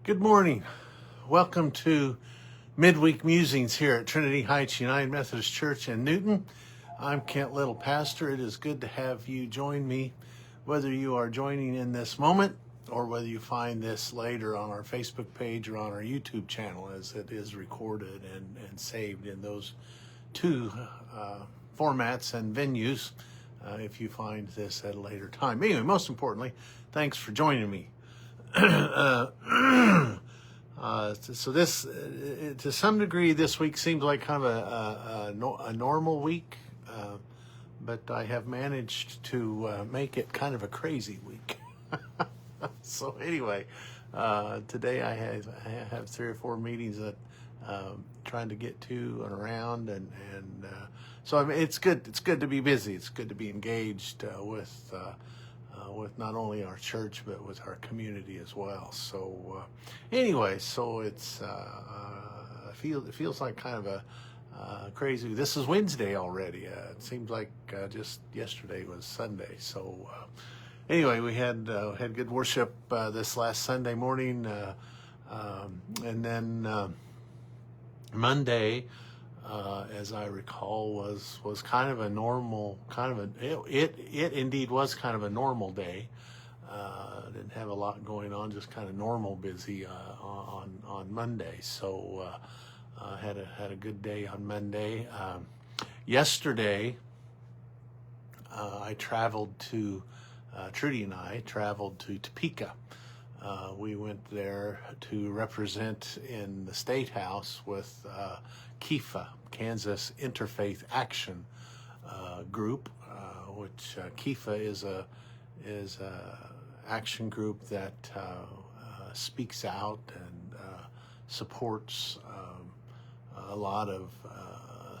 Good morning. Welcome to Midweek Musings here at Trinity Heights United Methodist Church in Newton. I'm Kent Little, pastor. It is good to have you join me, whether you are joining in this moment or whether you find this later on our Facebook page or on our YouTube channel, as it is recorded and saved in those two formats and venues if you find this at a later time. Anyway, most importantly, thanks for joining me. So this, to some degree, this week seems like kind of a normal week, but I have managed to make it kind of a crazy week. So anyway, today I have 3 or 4 meetings that trying to get to and around, and so I mean, it's good. It's good to be busy. It's good to be engaged with not only our church but with our community as well. So anyway, so it's it feels like kind of a crazy. This is Wednesday already. It seems like just yesterday was Sunday. So anyway, we had good worship this last Sunday morning, and then Monday, as I recall, was kind of a normal, it indeed was kind of a normal day. Didn't have a lot going on, just kind of normal busy on Monday. So had a good day on Monday. Yesterday, I traveled to Trudy and I traveled to Topeka. We went there to represent in the State House with KIFA, Kansas Interfaith Action Group, which KIFA is a action group that speaks out and supports a lot of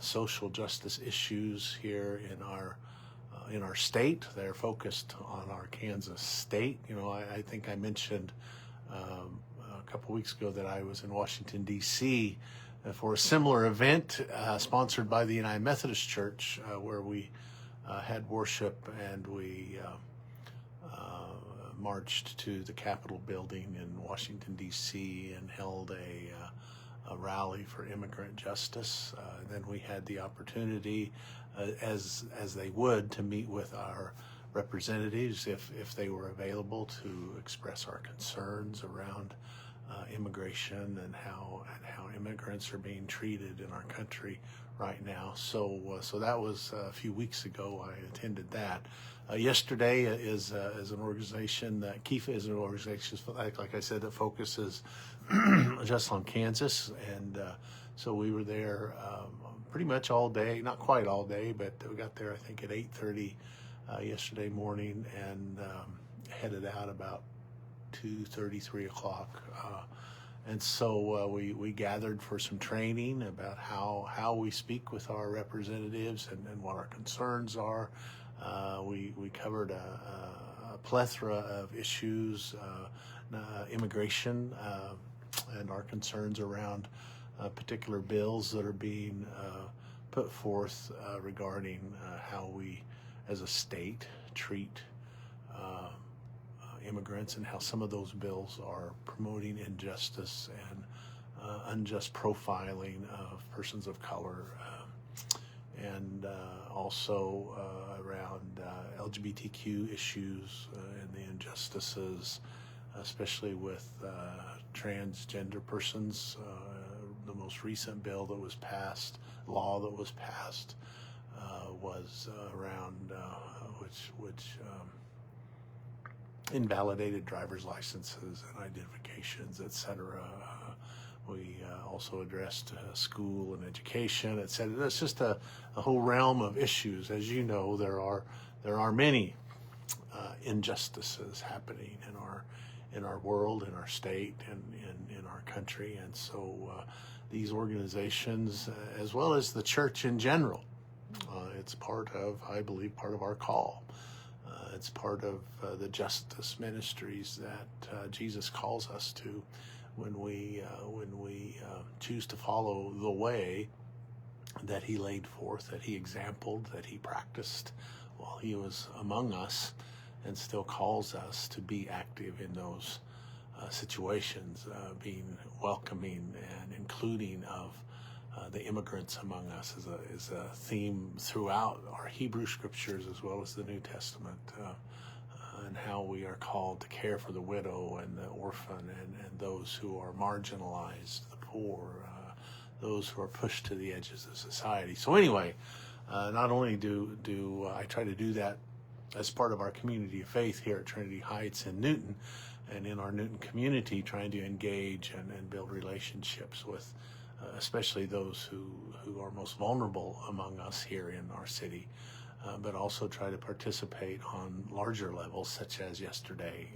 social justice issues here in our state. They're focused on our Kansas state. You know, I think I mentioned a couple weeks ago that I was in Washington, D.C. For a similar event sponsored by the United Methodist Church, where we had worship and we marched to the Capitol building in Washington, D.C. and held a rally for immigrant justice. Then we had the opportunity, as they would, to meet with our representatives if they were available, to express our concerns around immigration and how immigrants are being treated in our country right now. So that was a few weeks ago. I attended that. Yesterday is an organization that KIFA is an organization, like I said, that focuses just on Kansas, and so we were there pretty much all day, not quite all day, but we got there I think at 8:30 yesterday morning, and headed out about 2:30, 3 o'clock. And so we gathered for some training about how we speak with our representatives and what our concerns are. We covered a plethora of issues, immigration, and our concerns around particular bills that are being put forth regarding how we as a state treat immigrants, and how some of those bills are promoting injustice and unjust profiling of persons of color, and also around LGBTQ issues and the injustices, especially with transgender persons. The most recent bill that was passed, law that was passed, was around which invalidated driver's licenses and identifications, etc. We also addressed school and education, etc. It's just a whole realm of issues. As you know, there are many injustices happening in our world, in our state, and in our country, and so these organizations, as well as the church in general, it's I believe, part of our call. It's part of the justice ministries that Jesus calls us to when we choose to follow the way that he laid forth, that he exampled, that he practiced while he was among us, and still calls us to be active in those situations, being welcoming and including of the immigrants among us is a theme throughout our Hebrew scriptures as well as the New Testament, and how we are called to care for the widow and the orphan and those who are marginalized, the poor, those who are pushed to the edges of society. So anyway, not only do I try to do that as part of our community of faith here at Trinity Heights in Newton, and in our Newton community, trying to engage and build relationships with especially those who are most vulnerable among us here in our city, but also try to participate on larger levels, such as yesterday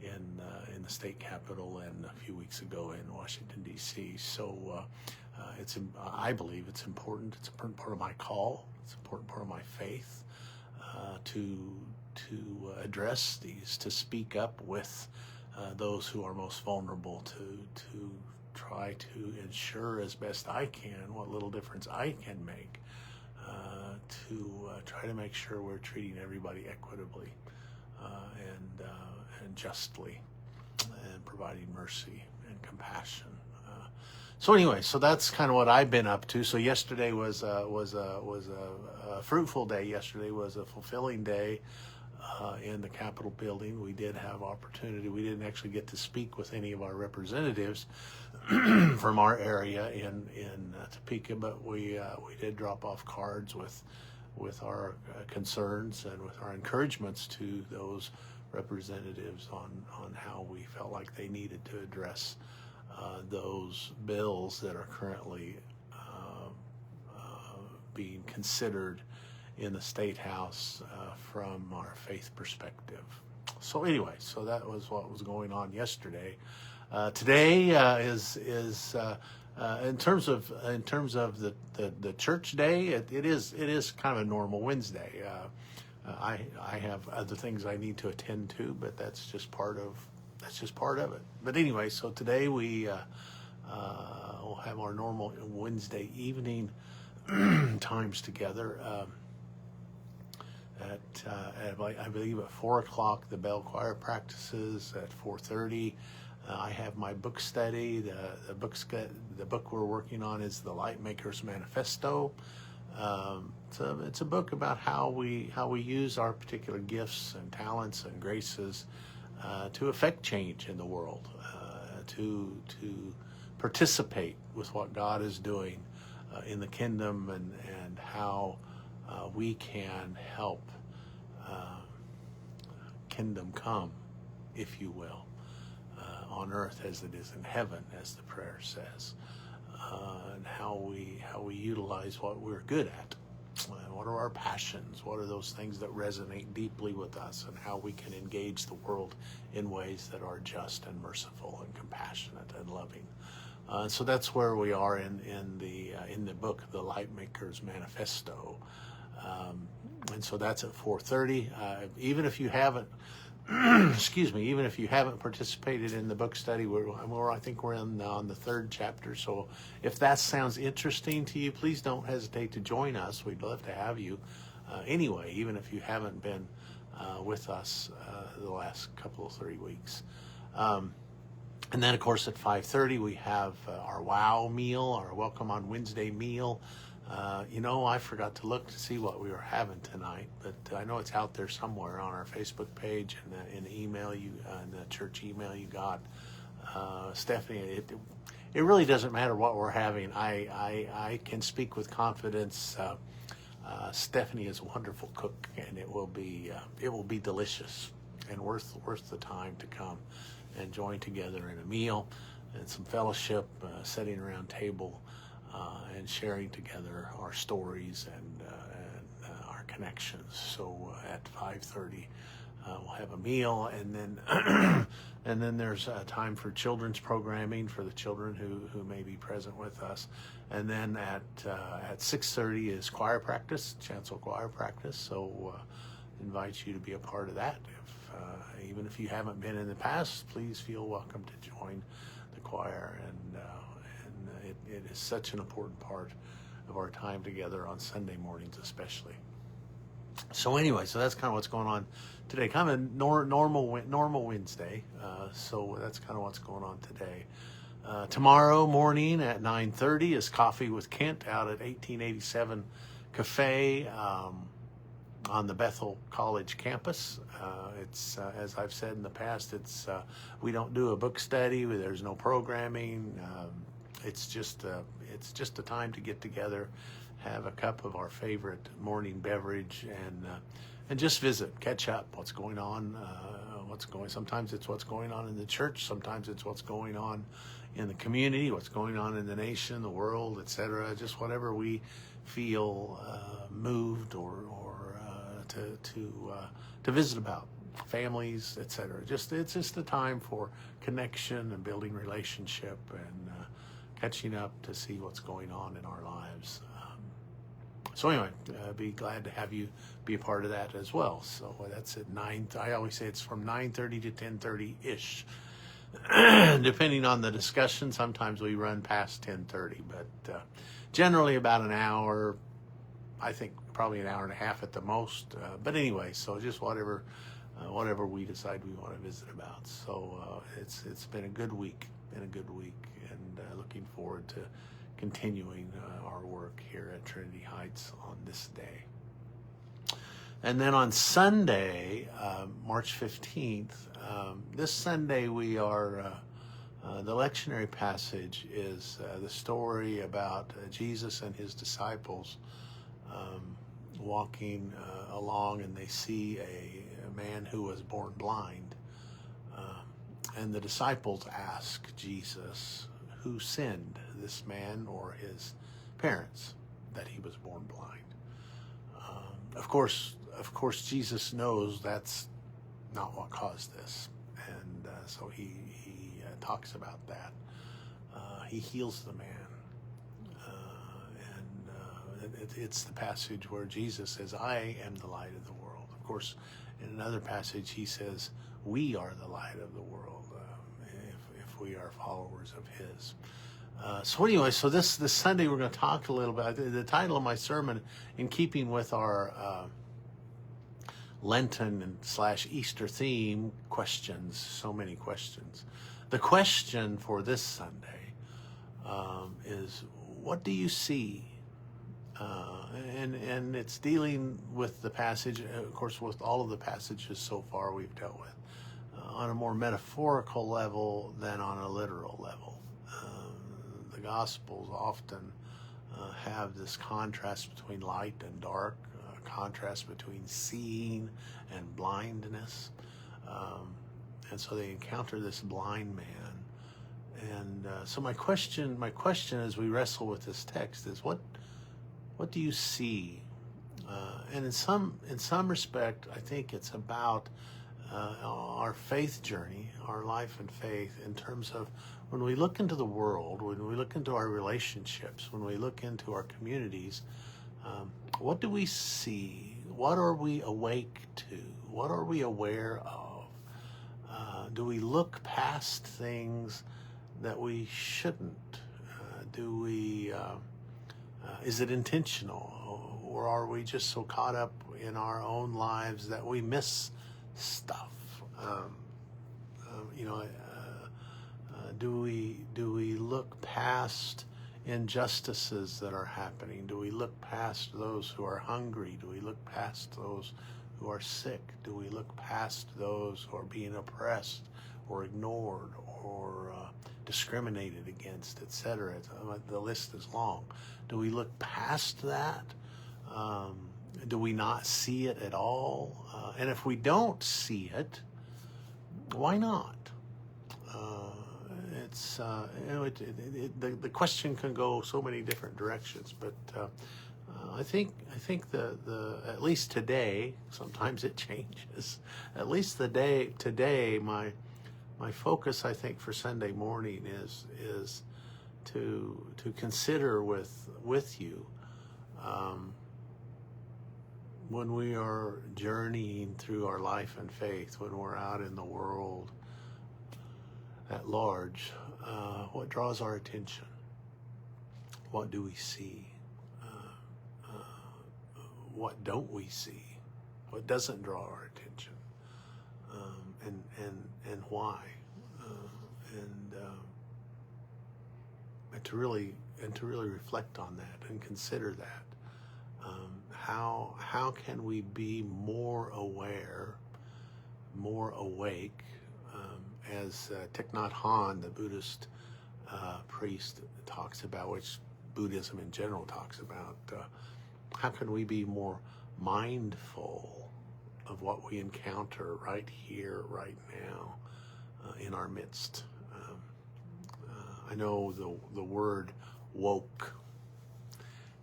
in the state capitol and a few weeks ago in Washington, D.C. So I believe it's important. It's an important part of my call. It's an important part of my faith to address these, to speak up with those who are most vulnerable, to try to ensure as best I can what little difference I can make, to try to make sure we're treating everybody equitably and justly, and providing mercy and compassion. So anyway, so that's kind of what I've been up to. So yesterday was a fruitful day. Yesterday was a fulfilling day in the Capitol building. We did have opportunity. We didn't actually get to speak with any of our representatives from our area in Topeka, but we did drop off cards with our concerns and with our encouragements to those representatives on how we felt like they needed to address those bills that are currently being considered in the State House from our faith perspective. So anyway, so that was what was going on yesterday. Today is in terms of the church day. It is kind of a normal Wednesday. I have other things I need to attend to, but that's just part of it. But anyway, so today we will have our normal Wednesday evening times together. I believe at 4 o'clock the bell choir practices. At 4:30 I have my book study. The book we're working on is the Lightmaker's Manifesto. So it's a book about how we use our particular gifts and talents and graces to affect change in the world, to participate with what God is doing in the kingdom, and how we can help kingdom come, if you will, on earth as it is in heaven, as the prayer says, and how we utilize what we're good at. What are our passions? What are those things that resonate deeply with us, and how we can engage the world in ways that are just and merciful and compassionate and loving. So that's where we are in the book, The Lightmaker's Manifesto. And so that's at 4:30. Even if you haven't, even if you haven't participated in the book study, I think we're on the third chapter. So if that sounds interesting to you, please don't hesitate to join us. We'd love to have you anyway, even if you haven't been with us the last couple of 3 weeks. And then, of course, at 5:30, we have our WOW meal, our Welcome on Wednesday meal. I forgot to look to see what we were having tonight, but I know it's out there somewhere on our Facebook page and in the email in the church email you got. Stephanie, it really doesn't matter what we're having. I can speak with confidence. Stephanie is a wonderful cook, and it will be delicious and worth the time to come and join together in a meal and some fellowship, sitting around table, and sharing together our stories and our connections. So at 5:30, we'll have a meal, and then and then there's time for children's programming for the children who may be present with us. And then at 6:30 is choir practice, chancel choir practice. So invite you to be a part of that. Even if you haven't been in the past, please feel welcome to join the choir. And it is such an important part of our time together on Sunday mornings especially. So anyway, so that's kind of what's going on today. Kind of a normal Wednesday. So that's kind of what's going on today. Tomorrow morning at 9:30 is Coffee with Kent out at 1887 Cafe on the Bethel College campus. It's as I've said in the past, it's we don't do a book study. There's no programming. It's just a time to get together, have a cup of our favorite morning beverage, and just visit, catch up, what's going on, sometimes it's what's going on in the church, sometimes it's what's going on in the community, what's going on in the nation, the world, etc. Just whatever we feel moved or to visit about, families, etc. It's just a time for connection and building relationship and catching up to see what's going on in our lives. So anyway, be glad to have you be a part of that as well. So that's at 9. I always say it's from 9:30 to 10:30-ish. Depending on the discussion, sometimes we run past 10:30, but generally about an hour. I think probably an hour and a half at the most. But anyway, so just whatever we decide we want to visit about. So it's been a good week, and looking forward to continuing our work here at Trinity Heights on this day. And then on Sunday, March 15th, this Sunday we are, the lectionary passage is the story about Jesus and his disciples walking along, and they see a man who was born blind. And the disciples ask Jesus, who sinned, this man or his parents, that he was born blind? Of course, Jesus knows that's not what caused this, and so he talks about that. He heals the man, and it's the passage where Jesus says, "I am the light of the world." Of course, in another passage, he says, "We are the light of the world." If we are followers of his. So anyway, so this Sunday we're going to talk a little bit. The title of my sermon, in keeping with our Lenten and / Easter theme, questions. So many questions. The question for this Sunday is, what do you see? And it's dealing with the passage, of course, with all of the passages so far we've dealt with, on a more metaphorical level than on a literal level. The Gospels often have this contrast between light and dark, contrast between seeing and blindness. And so they encounter this blind man. And so my question as we wrestle with this text is, what do you see? And in some respect, I think it's about our faith journey, our life and faith, in terms of when we look into the world, when we look into our relationships, when we look into our communities, what do we see? What are we awake to? What are we aware of? Do we look past things that we shouldn't? Is it intentional? Or are we just so caught up in our own lives that we miss stuff? Do we look past injustices that are happening? Do we look past those who are hungry? Do we look past those who are sick? Do we look past those who are being oppressed or ignored or discriminated against, etc.? The list is long. Do we look past that? Do we not see it at all? And if we don't see it, why not? The question can go so many different directions, but I think the at least today, sometimes it changes. At least today, my focus, I think, for Sunday morning is to consider with you. When we are journeying through our life and faith, when we're out in the world at large, what draws our attention? What do we see? What don't we see? What doesn't draw our attention? And why? And to really reflect on that and consider that. How can we be more aware, more awake, as Thich Nhat Hanh, the Buddhist priest, talks about, which Buddhism in general talks about. How can we be more mindful of what we encounter right here, right now, in our midst? I know the word woke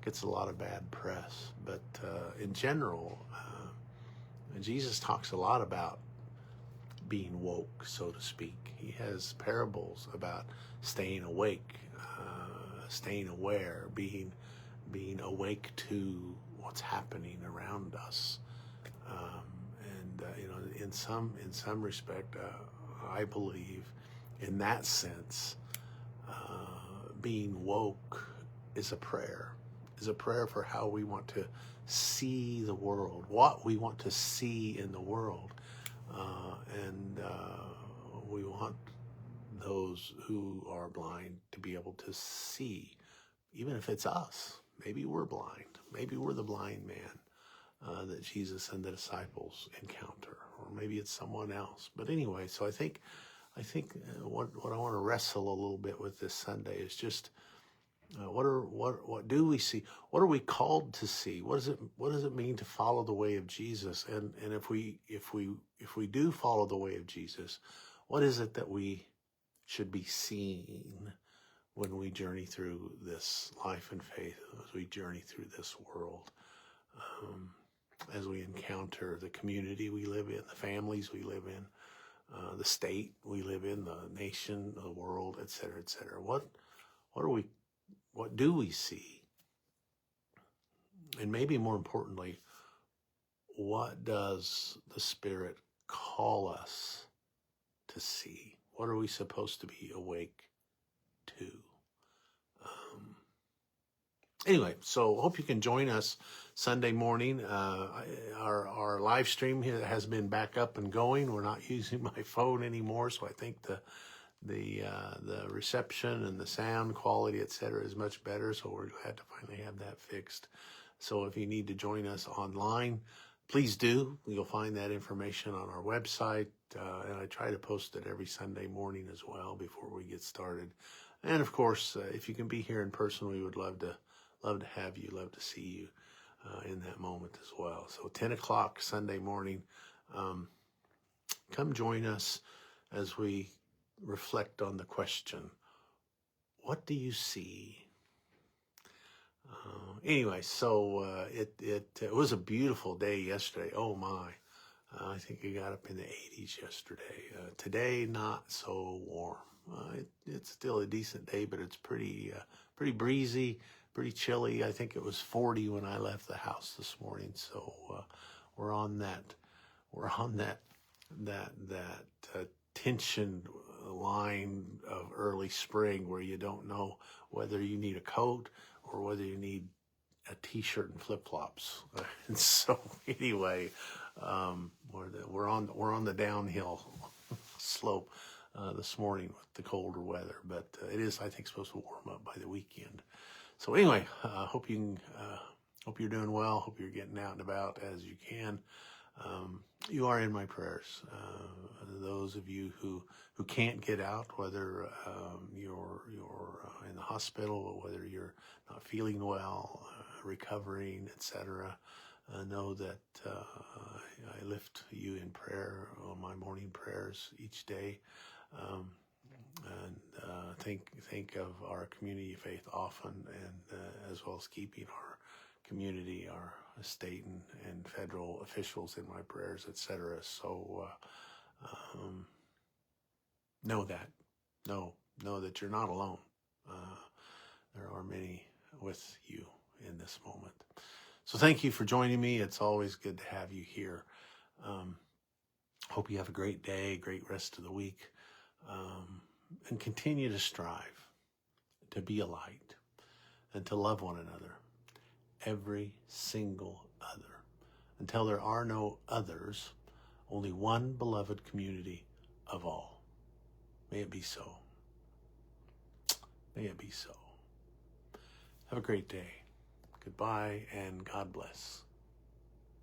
gets a lot of bad press, but in general, Jesus talks a lot about being woke, so to speak. He has parables about staying awake, staying aware, being awake to what's happening around us. In some respect, I believe, in that sense, being woke is a prayer for how we want to see the world, what we want to see in the world. And we want those who are blind to be able to see, even if it's us. Maybe we're blind. Maybe we're the blind man that Jesus and the disciples encounter, or maybe it's someone else. But anyway, so I think what I want to wrestle a little bit with this Sunday is just what do we see? What are we called to see? What does it mean to follow the way of Jesus? And if we do follow the way of Jesus, what is it that we should be seeing when we journey through this life and faith, as we journey through this world, as we encounter the community we live in, the families we live in, the state we live in, the nation, the world, et cetera, et cetera. What do we see? And maybe more importantly, what does the Spirit call us to see? What are we supposed to be awake to? Anyway, so hope you can join us Sunday morning. Our live stream has been back up and going. We're not using my phone anymore, so I think the reception and the sound quality, etc., is much better. So we're glad to finally have that fixed. So if you need to join us online, please do. You'll find that information on our website, and I try to post it every Sunday morning as well before we get started. And of course, if you can be here in person, we would love to have you, love to see you in that moment as well. So 10 o'clock Sunday morning, come join us as we reflect on the question, what do you see? Anyway, so it was a beautiful day yesterday. Oh my, I think it got up in the 80s yesterday. Today, not so warm. It's still a decent day, but it's pretty breezy, pretty chilly. I think it was 40 when I left the house this morning. So we're on that tension line of early spring where you don't know whether you need a coat or whether you need a t-shirt and flip-flops. And so anyway, we're on the downhill slope this morning with the colder weather, but it is, I think, supposed to warm up by the weekend. So anyway, hope you're doing well. Hope you're getting out and about as you can. You are in my prayers. Those of you who can't get out, whether you're in the hospital or whether you're not feeling well, recovering, etc., know that I lift you in prayer on my morning prayers each day, and think of our community of faith often, and as well as keeping our community, our state and federal officials in my prayers, etc. So know that you're not alone. There are many with you in this moment. So thank you for joining me. It's always good to have you here. Hope you have a great day, great rest of the week, and continue to strive to be a light and to love one another, every single other, until there are no others, only one beloved community of all. May it be so. May it be so. Have a great day. Goodbye and God bless.